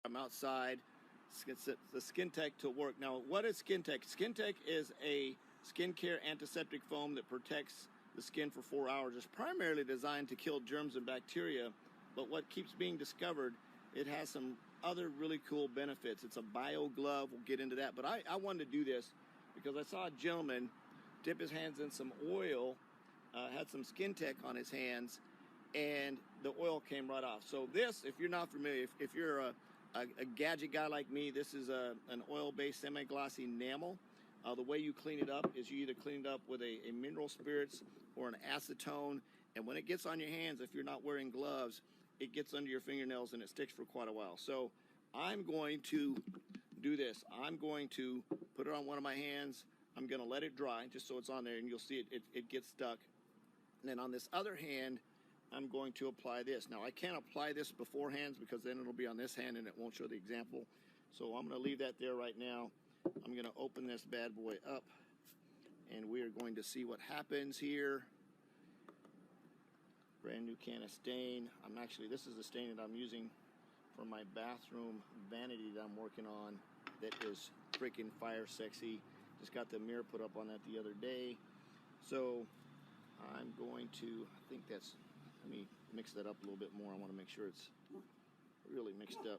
I'm outside. It's the Skintech to work. Now, what is Skintech? Skintech is a skincare antiseptic foam that protects the skin for 4 hours. It's primarily designed to kill germs and bacteria, but what keeps being discovered, it has some other really cool benefits. It's a bio glove. We'll get into that. But I wanted to do this because I saw a gentleman dip his hands in some oil, had some Skintech on his hands, and the oil came right off. So this, if you're not familiar, if you're a gadget guy like me, this is an oil-based semi-glossy enamel. The way you clean it up is you either clean it up with a mineral spirits or an acetone, and when it gets on your hands, if you're not wearing gloves, it gets under your fingernails and it sticks for quite a while. So I'm going to do this. I'm going to put it on one of my hands. I'm going to let it dry just so it's on there, and you'll see it gets stuck. And then on this other hand, I'm going to apply this. Now, I can't apply this beforehand because then it'll be on this hand and it won't show the example. So I'm going to leave that there right now. I'm going to open this bad boy up, and we are going to see what happens here. Brand new can of stain. This is the stain that I'm using for my bathroom vanity that I'm working on that is freaking fire sexy. Just got the mirror put up on that the other day. So I'm going to, let me mix that up a little bit more. I want to make sure it's really mixed up.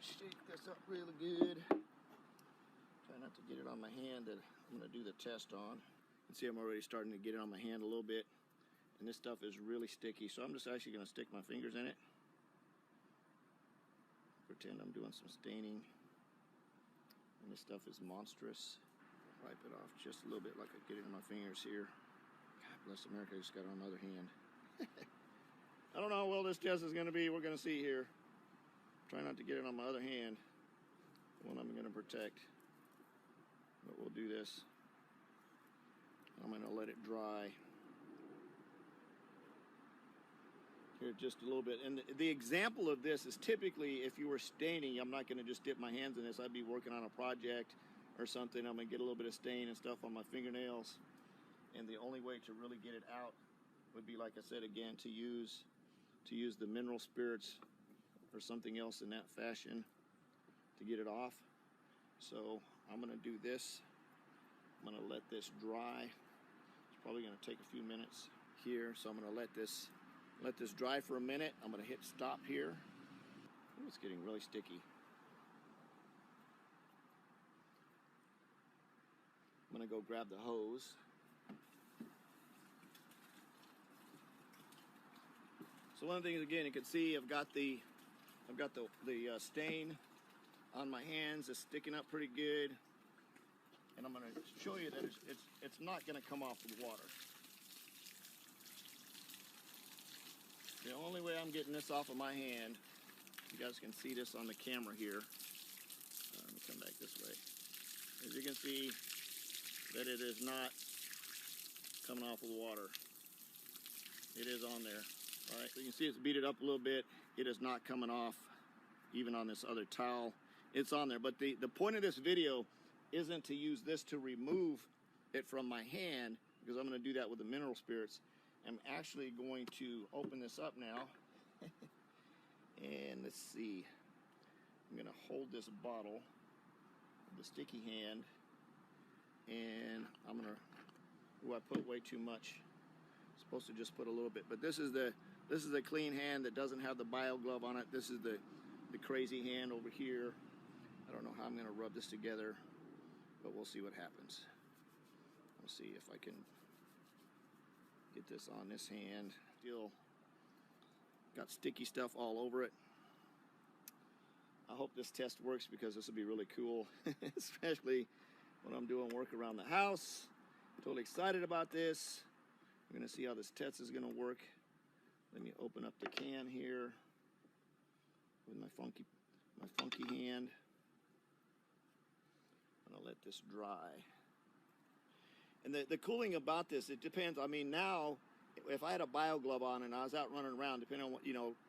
Shake this up really good. Try not to get it on my hand that I'm going to do the test on. You can see I'm already starting to get it on my hand a little bit. And this stuff is really sticky, so I'm just actually going to stick my fingers in it. Pretend I'm doing some staining. And this stuff is monstrous. Wipe it off just a little bit like I get it in my fingers here. God bless America, I just got it on my other hand. I don't know how well this test is going to be. We're going to see here. Try not to get it on my other hand, the one I'm going to protect. But we'll do this. I'm going to let it dry here just a little bit. And the example of this is typically if you were staining, I'm not going to just dip my hands in this. I'd be working on a project or something. I'm going to get a little bit of stain and stuff on my fingernails. And the only way to really get it out would be, like I said again, to use the mineral spirits or something else in that fashion to get it off. So I'm going to do this. I'm going to let this dry. It's probably going to take a few minutes here, so I'm going to let this dry for a minute. I'm going to hit stop here. Ooh, it's getting really sticky. I'm going to go grab the hose. So one of the things, again, you can see I've got the stain on my hands. It's sticking up pretty good, and I'm going to show you that it's not going to come off with water. The only way I'm getting this off of my hand, you guys can see this on the camera here. Let me come back this way. As you can see, that it is not coming off with water. It is on there. All right, so you can see it's beaded up a little bit. It is not coming off, even on this other towel. It's on there. But the point of this video isn't to use this to remove it from my hand, because I'm going to do that with the mineral spirits. I'm actually going to open this up now. And let's see. I'm going to hold this bottle with the sticky hand. And I'm going to... Ooh, I put way too much. I'm supposed to just put a little bit. But this is the clean hand that doesn't have the bio glove on it. This is the crazy hand over here. I don't know how I'm going to rub this together, but we'll see what happens. I'll see if I can get this on this hand. Still got sticky stuff all over it. I hope this test works, because this will be really cool, especially when I'm doing work around the house. Totally excited about this. We're going to see how this test is going to work. Let me open up the can here with my funky hand. I'm going to let this dry. And the cool thing about this, it depends. I mean, now, if I had a bio glove on and I was out running around, depending on what,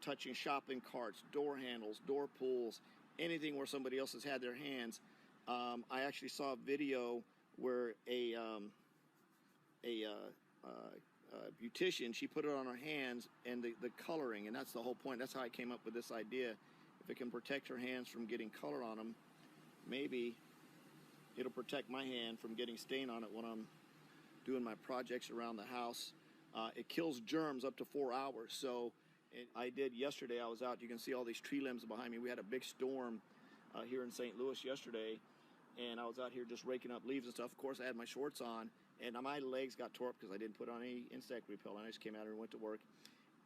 touching shopping carts, door handles, door pulls, anything where somebody else has had their hands. I actually saw a video where a beautician, she put it on her hands, and the coloring, and that's the whole point. That's how I came up with this idea. If it can protect her hands from getting color on them, maybe it'll protect my hand from getting stain on it when I'm doing my projects around the house. It kills germs up to 4 hours. So I did yesterday. I was out. You can see all these tree limbs behind me. We had a big storm here in St. Louis yesterday, and I was out here just raking up leaves and stuff. Of course, I had my shorts on, and my legs got tore up because I didn't put on any insect repellent. I just came out here and went to work.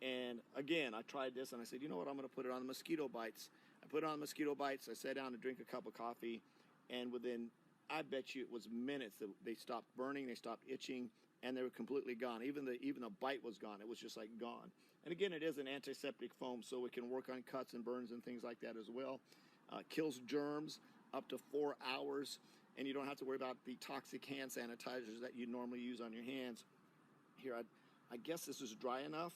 And again, I tried this, and I said, you know what, I'm going to put it on the mosquito bites. I put it on mosquito bites. I sat down to drink a cup of coffee, and within, I bet you it was minutes, that they stopped burning, they stopped itching, and they were completely gone. Even the bite was gone. It was just like gone. And again, it is an antiseptic foam, so it can work on cuts and burns and things like that as well. Kills germs up to 4 hours, and you don't have to worry about the toxic hand sanitizers that you normally use on your hands. Here, I guess this is dry enough.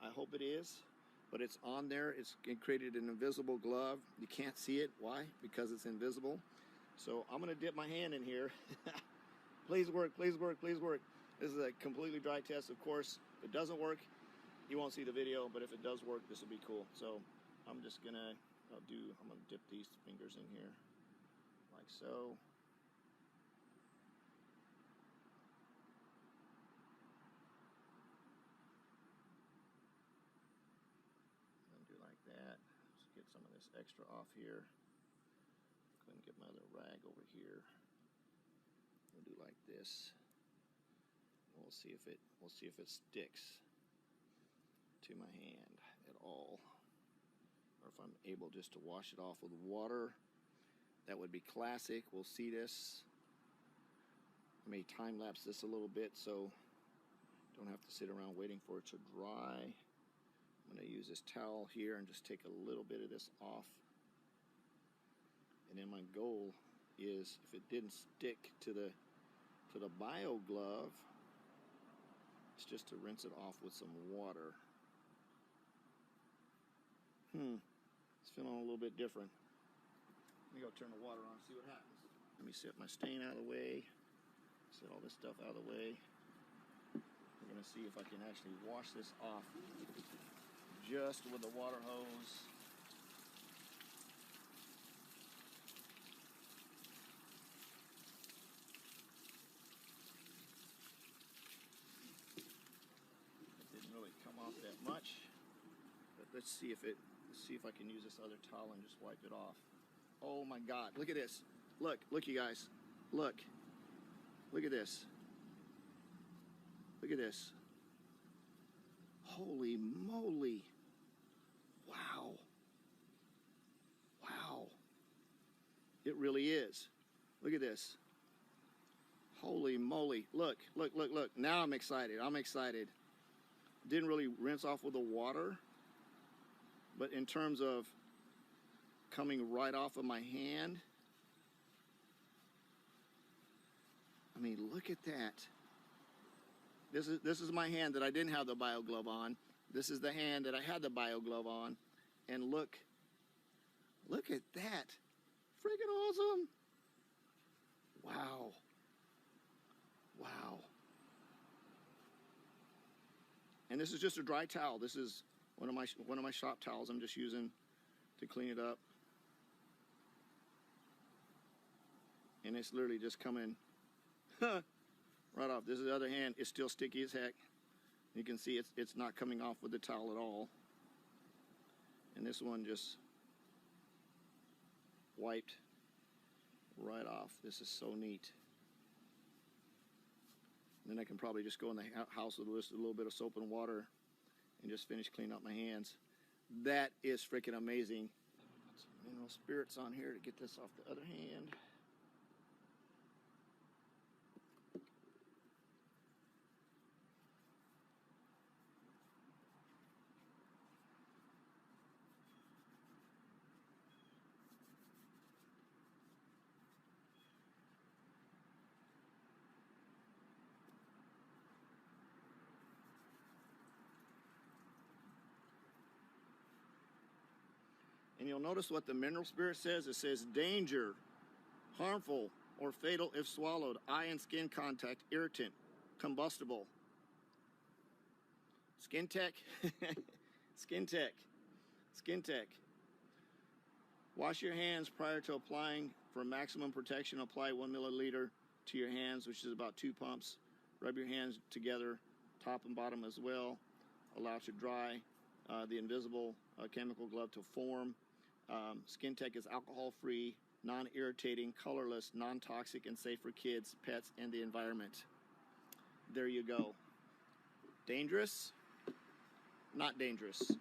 I hope it is, but it's on there. It created an invisible glove. You can't see it. Why? Because it's invisible. So I'm going to dip my hand in here. Please work, please work, please work. This is a completely dry test. Of course, if it doesn't work, you won't see the video, but if it does work, this will be cool. So I'm just going to I'm going to dip these fingers in here like so. And do like that. Just get some of this extra off here. Go ahead and get my other rag over here. We'll do like this. We'll see if it sticks to my hand at all, or if I'm able just to wash it off with water. That would be classic. We'll see this. I may time lapse this a little bit so don't have to sit around waiting for it to dry. I'm going to use this towel here and just take a little bit of this off. And then my goal is, if it didn't stick to the bio glove, it's just to rinse it off with some water. It's feeling a little bit different. Let me go turn the water on and see what happens. Let me set my stain out of the way. Set all this stuff out of the way. We're going to see if I can actually wash this off just with the water hose. It didn't really come off that much, but let's see if I can use this other towel and just wipe it off. Oh my God, look at this. Look you guys. Look at this. Look at this. Holy moly. Wow. Wow. It really is. Look at this. Holy moly. Look. Now I'm excited. Didn't really rinse off with the water, but in terms of coming right off of my hand, I mean, look at that. This is my hand that I didn't have the bio glove on. This is the hand that I had the bio glove on. And look at that. Freaking awesome. Wow. Wow. And this is just a dry towel. This is one of my shop towels I'm just using to clean it up. And it's literally just coming right off. This is the other hand. It's still sticky as heck. You can see it's not coming off with the towel at all. And this one just wiped right off. This is so neat. And then I can probably just go in the house with just a little bit of soap and water and just finish cleaning up my hands. That is freaking amazing. Put some mineral spirits on here to get this off the other hand. And you'll notice what the mineral spirit says. It says danger, harmful, or fatal if swallowed, eye and skin contact, irritant, combustible. Skintech. Skintech. Skintech. Wash your hands prior to applying. For maximum protection, apply 1 milliliter to your hands, which is about 2 pumps. Rub your hands together, top and bottom as well. Allow it to dry. The invisible chemical glove to form. Skintech is alcohol-free, non-irritating, colorless, non-toxic, and safe for kids, pets, and the environment. There you go. Dangerous? Not dangerous.